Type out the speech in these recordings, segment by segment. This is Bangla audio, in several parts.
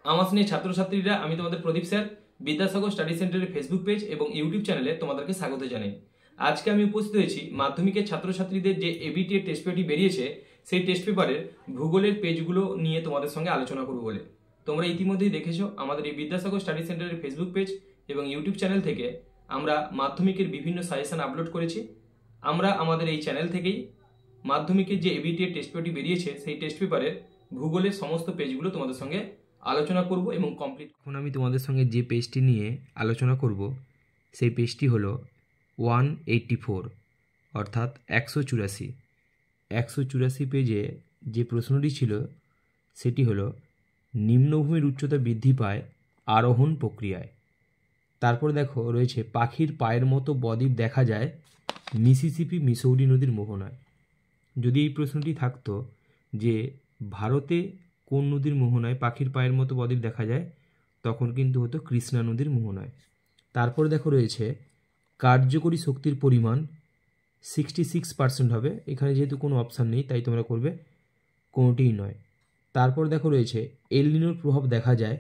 আমার স্নেহ ছাত্রছাত্রীরা, আমি তোমাদের প্রদীপ স্যার বিদ্যাসাগর স্টাডি সেন্টারের ফেসবুক পেজ এবং ইউটিউব চ্যানেলে তোমাদেরকে স্বাগত জানাই। আজকে আমি উপস্থিত হয়েছি মাধ্যমিকের ছাত্রছাত্রীদের যে এবিটি এর টেস্ট পেপারটি বেরিয়েছে সেই টেস্ট পেপারের ভূগোলের পেজগুলো নিয়ে তোমাদের সঙ্গে আলোচনা করব বলে। তোমরা ইতিমধ্যেই দেখেছো আমাদের এই বিদ্যাসাগর স্টাডি সেন্টারের ফেসবুক পেজ এবং ইউটিউব চ্যানেল থেকে আমরা মাধ্যমিকের বিভিন্ন সাজেশন আপলোড করেছি। আমরা আমাদের এই চ্যানেল থেকেই মাধ্যমিকের যে এবিটি এর টেস্ট পেপারটি বেরিয়েছে সেই টেস্ট পেপারের ভূগোলের সমস্ত পেজগুলো তোমাদের সঙ্গে আলোচনা করব এবং কমপ্লিট। এখন আমি তোমাদের সঙ্গে যে পেজটি নিয়ে আলোচনা করব সেই পেজটি হলো 184 অর্থাৎ 184 পেজে যে প্রশ্নটি ছিল সেটি হলো নিম্নভূমির উচ্চতা বৃদ্ধি পায় আরোহণ প্রক্রিয়ায়। তারপর দেখো রয়েছে পাখির পায়ের মতো বদ্বীপ দেখা যায় মিসিসিপি মিসৌরি নদীর মোহনায়। যদি এই প্রশ্নটি থাকতো যে ভারতে কোন নদীর মোহনায় পাখির পায়ের মতো বদ্বীপ দেখা যায়, তখন কিন্তু হতো কৃষ্ণা নদীর মোহনায়। তারপর দেখো রয়েছে কার্যকরী শক্তির পরিমাণ 66% হবে। এখানে যেহেতু কোনো অপশান নেই তাই তোমরা করবে কোনোটিই নয়। তারপর দেখো রয়েছে এল নিনোর প্রভাব দেখা যায়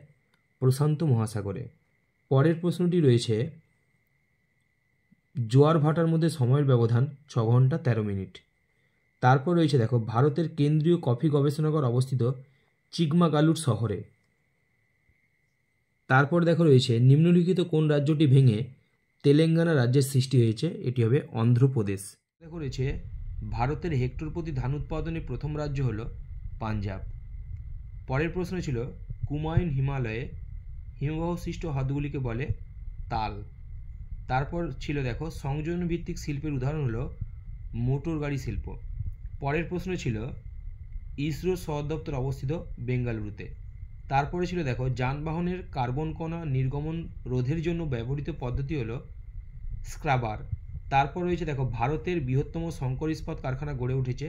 প্রশান্ত মহাসাগরে। পরের প্রশ্নটি রয়েছে জোয়ার ভাটার মধ্যে সময়ের ব্যবধান 6 ঘন্টা 13 মিনিট। তারপর রয়েছে দেখো ভারতের কেন্দ্রীয় কফি গবেষণাগার অবস্থিত চিকমাগালুর শহরে। তারপর দেখো রয়েছে নিম্নলিখিত কোন রাজ্যটি ভেঙে তেলেঙ্গানা রাজ্যের সৃষ্টি হয়েছে, এটি হবে অন্ধ্রপ্রদেশ। দেখো রয়েছে ভারতের হেক্টর প্রতি ধান উৎপাদনে প্রথম রাজ্য হলো পাঞ্জাব। পরের প্রশ্ন ছিল কুমায়ুন হিমালয়ে হিমবাহ সৃষ্ট হ্রদগুলিকে বলে তাল। তারপর ছিল দেখো সংযোজন ভিত্তিক শিল্পের উদাহরণ হলো মোটর গাড়ি শিল্প। পরের প্রশ্ন ছিল ইসরোর সদর দপ্তর অবস্থিত বেঙ্গালুরুতে। তারপরে ছিল দেখো যানবাহনের কার্বন কণা নির্গমন রোধের জন্য ব্যবহৃত পদ্ধতি হলো স্ক্রাবার। তারপর রয়েছে দেখো ভারতের বৃহত্তম শঙ্কর ইস্পাত কারখানা গড়ে উঠেছে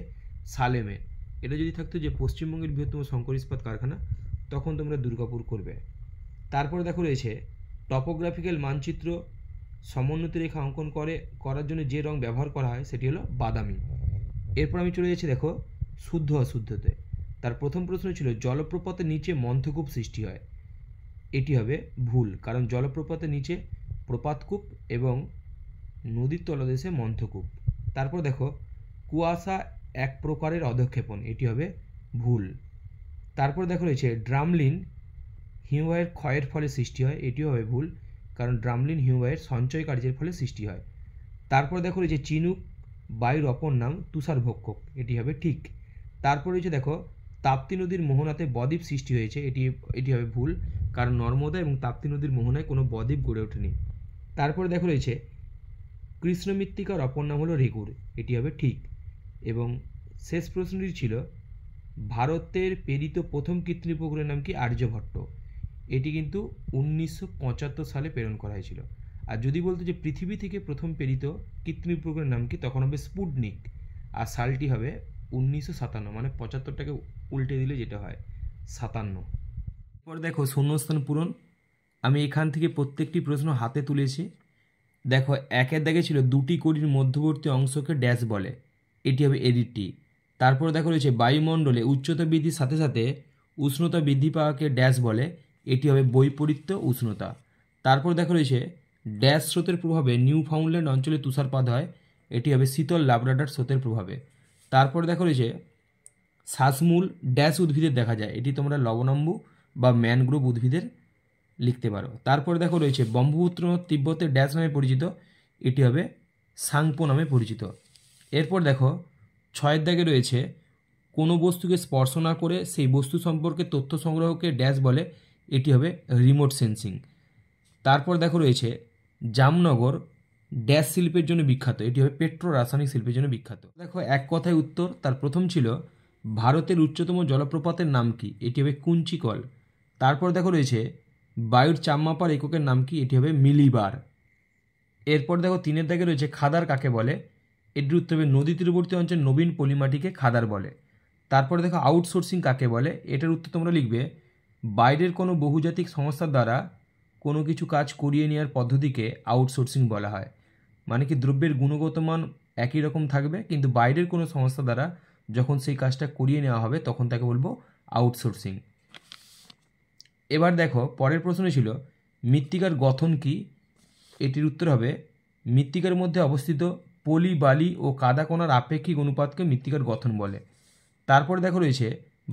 সালেমে। এটা যদি থাকতো যে পশ্চিমবঙ্গের বৃহত্তম শঙ্কর ইস্পাত কারখানা, তখন তোমরা দুর্গাপুর করবে। তারপর দেখো রয়েছে টপোগ্রাফিক্যাল মানচিত্র সমোন্নতি রেখা অঙ্কন করার জন্য যে রং ব্যবহার করা হয় সেটি হলো বাদামি। এরপর আমি চলে যাচ্ছি দেখো শুদ্ধ অশুদ্ধতে। তার প্রথম প্রশ্ন ছিল জলপ্রপাতের নিচে মন্থকূপ সৃষ্টি হয়, এটি হবে ভুল, কারণ জলপ্রপাতের নিচে প্রপাতকূপ এবং নদীর তলদেশে মন্থকূপ। তারপর দেখো কুয়াশা এক প্রকারের অধঃক্ষেপণ, এটি হবে ভুল। তারপর দেখো রয়েছে ড্রামলিন হিমবাহের ক্ষয়ের ফলে সৃষ্টি হয়, এটিও হবে ভুল, কারণ ড্রামলিন হিমবাহের সঞ্চয় কার্যের ফলে সৃষ্টি হয়। তারপর দেখো রয়েছে চিনুক বায়ুর অপর নাম তুষারভক্ষক, এটি হবে ঠিক। তারপর রয়েছে দেখো তাপ্তি নদীর মোহনাতে বদ্বীপ সৃষ্টি হয়েছে, এটি হবে ভুল, কারণ নর্মদা এবং তাপ্তি নদীর মোহনায় কোনো বদ্বীপ গড়ে ওঠেনি। তারপরে দেখো রয়েছে কৃষ্ণ মৃত্তিকার অপর নাম হলো রেগুর, এটি হবে ঠিক। এবং শেষ প্রশ্নটি ছিল ভারতের প্রেরিত প্রথম কৃত্রিম উপগ্রহের নাম কি, আর্যভট্ট। এটি কিন্তু 1975 সালে প্রেরণ করা হয়েছিল। আর যদি বলতো যে পৃথিবী থেকে প্রথম প্রেরিত কৃত্রিম উপগ্রহের নাম কি, তখন হবে স্পুটনিক, আর সালটি হবে 1957, মানে 75টাকে উল্টে দিলে যেটা হয় 57। এরপর দেখো শূন্যস্থান পূরণ। আমি এখান থেকে প্রত্যেকটি প্রশ্ন হাতে তুলেছি। দেখো একের দাগে ছিল দুটি কড়ির মধ্যবর্তী অংশকে ড্যাশ বলে, এটি হবে এডিটি। তারপর দেখো রয়েছে বায়ুমণ্ডলে উচ্চতা বৃদ্ধির সাথে সাথে উষ্ণতা বৃদ্ধি পাওয়াকে ড্যাশ বলে, এটি হবে বৈপরীত্য উষ্ণতা। তারপর দেখো রয়েছে ড্যাশ স্রোতের প্রভাবে নিউ ফাউন্ডল্যান্ড অঞ্চলে তুষারপাত হয়, এটি হবে শীতল লাব্রাডর স্রোতের প্রভাবে। তারপর দেখো রয়েছে শ্বাসমূল ড্যাশ উদ্ভিদের দেখা যায়, এটি তোমরা লবণাম্বু বা ম্যানগ্রোভ উদ্ভিদের লিখতে পারো। তারপর দেখো রয়েছে ব্রহ্মপুত্র তিব্বতের ড্যাশ নামে পরিচিত, এটি হবে সাংপো নামে পরিচিত। এরপর দেখো 6 দাগে রয়েছে কোনো বস্তুকে স্পর্শ না করে সেই বস্তু সম্পর্কে তথ্য সংগ্রহকে ড্যাশ বলে, এটি হবে রিমোট সেন্সিং। তারপর দেখো রয়েছে জামনগর ড্যাশ শিল্পের জন্য বিখ্যাত, এটি হবে পেট্রো রাসায়নিক শিল্পের জন্য বিখ্যাত। দেখো এক কথায় উত্তর। তার প্রথম ছিল ভারতের উচ্চতম জলপ্রপাতের নাম কি, এটি হবে কুঞ্চিকল। তারপর দেখো রয়েছে বায়ুর চাপ মাপার এককের নাম কি, এটি হবে মিলিবার। এরপর দেখো 3 দাগে রয়েছে খাদার কাকে বলে, এটির উত্তর হবে নদী তীরবর্তী অঞ্চলের নবীন পলিমাটিকে খাদার বলে। তারপরে দেখো আউটসোর্সিং কাকে বলে, এটার উত্তর তোমরা লিখবে বাইরের কোনো বহুজাতিক সংস্থার দ্বারা কোনো কিছু কাজ করিয়ে নেওয়ার পদ্ধতিকে আউটসোর্সিং বলা হয়। মানে কি দ্রব্যের গুণগত মান একই রকম থাকবে, কিন্তু বাইরের কোনো সংস্থা দ্বারা যখন সেই কাজটা করিয়ে নেওয়া হবে তখন তাকে বলবো আউটসোর্সিং। এবার দেখো পরের প্রশ্ন ছিল মৃত্তিকার গঠন কি? এটির উত্তর হবে মৃত্তিকার মধ্যে অবস্থিত পলি বালি ও কাদা কণার আপেক্ষিক অনুপাতকে মৃত্তিকার গঠন বলে। তারপরে দেখো রয়েছে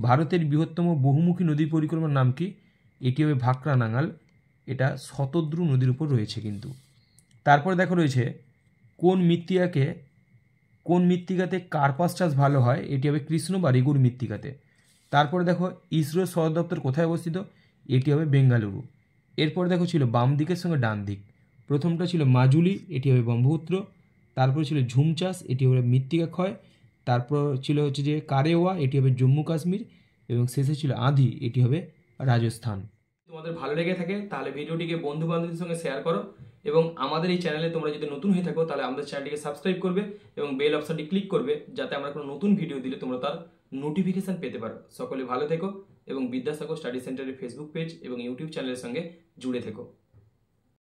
ভারতের বৃহত্তম বহুমুখী নদী পরিক্রমার নাম কি? এটি হবে ভাকরা নাঙ্গাল, এটা শতদ্রু নদীর উপর রয়েছে কিন্তু। তারপরে দেখো রয়েছে কোন মৃত্তিকাতে কার্পাস চাষ ভালো হয়? এটি হবে কৃষ্ণ বা রেগুর মৃত্তিকাতে। তারপরে দেখো ইসরোর সদর দপ্তর কোথায় অবস্থিত? এটি হবে বেঙ্গালুরু। এরপর দেখো ছিল বাম দিকের সঙ্গে ডান দিক। প্রথমটা ছিল মাজুলি, এটি হবে ব্রহ্মপুত্র। তারপরে ছিল ঝুম চাষ, এটি হবে মৃত্তিকা ক্ষয়। তারপর ছিল হচ্ছে যে কারেওয়া, এটি হবে জম্মু কাশ্মীর। এবং শেষে ছিল আঁধি, এটি হবে রাজস্থান। তোমাদের ভালো লেগে থাকে তাহলে ভিডিওটিকে বন্ধু বান্ধবদের সঙ্গে শেয়ার করো এবং আমাদের এই চ্যানেলে তোমরা যদি নতুন হয়ে থাকো তাহলে আমাদের চ্যানেলটিকে সাবস্ক্রাইব করবে এবং বেল অপশনটি ক্লিক করবে যাতে আমরা কোনো নতুন ভিডিও দিলে তোমরা তার নোটিফিকেশন পেতে পারো। সকলে ভালো থেকো এবং বিদ্যাসাগর স্টাডি সেন্টারের ফেসবুক পেজ এবং ইউটিউব চ্যানেলের সঙ্গে জুড়ে থেকো।